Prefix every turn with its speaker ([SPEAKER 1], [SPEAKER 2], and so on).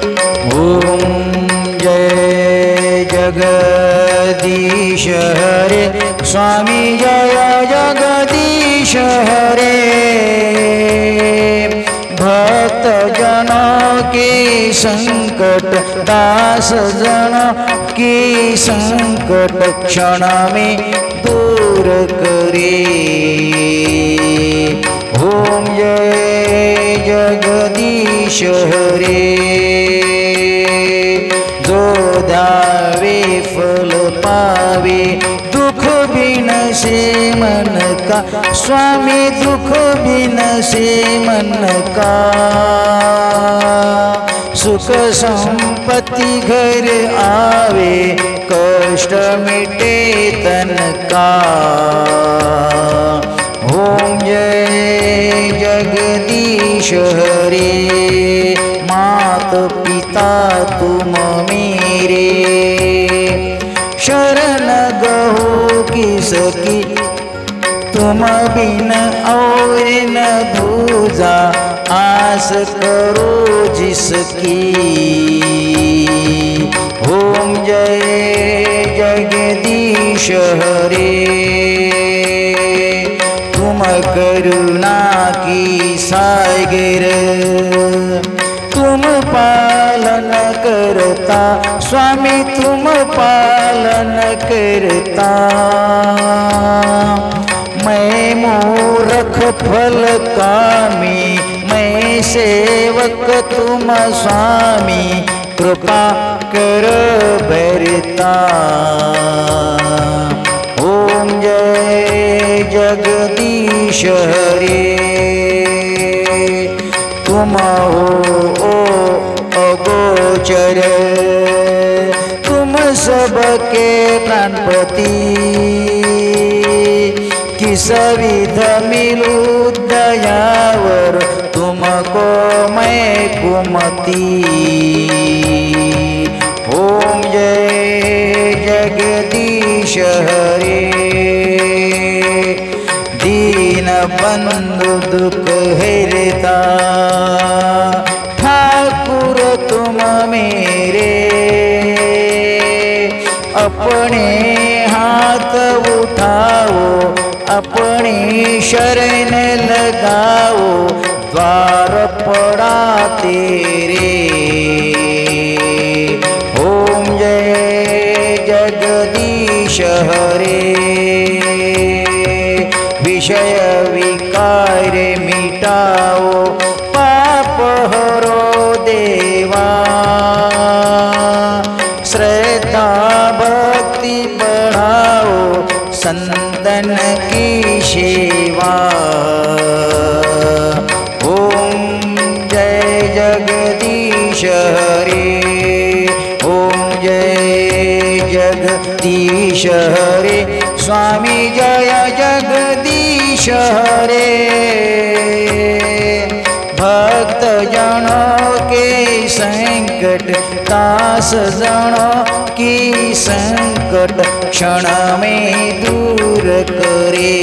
[SPEAKER 1] ओम जय जगदीश हरे स्वामी जय जगदीश हरे। भक्त जनों की संकट दास जनों की संकट क्षण में दूर करे। ओम जय जगदीश हरे। जो ध्यावे फल पावे दुख बिन से मन का स्वामी दुख बिन से मन का। सुख संपत्ति घर आवे कष्ट मिटे तन का। ओम जय जगदीश हरे। मात पिता तुम मेरे शरण गहो किसकी तुम बिन और न दूजा आस करो जिसकी। ओम जय जगदीश हरे। तुम करुणा की सागर तुम पालन करता स्वामी तुम पालन करता। मैं मूर्ख फल कामी मैं सेवक तुम स्वामी कृपा कर भरता। ओम जय जगदीश हरे। तुम हो अगोचर तुम सबके प्राणपति। किस विध मिलू दयावर तुमको मैं कुमति। ओम जय जगदीश हरे। दीन बंधु दुख हरता ठाकुर तुम मेरे। अपने हाथ उठाओ अपनी शरण लगाओ द्वार पड़ा तेरे। ओम जय जगदीश हरे। विषय विकार मिटाओ पाप हरो देवा। श्रद्धा भक्ति बढ़ाओ संतन की सेवा। ओम जय जगदीश हरे। ओम जय जगदीश हरे। स्वामी जय जगदीश हरे। भक्त जनों के संकट दास जनों की संकट क्षण में दूर करे।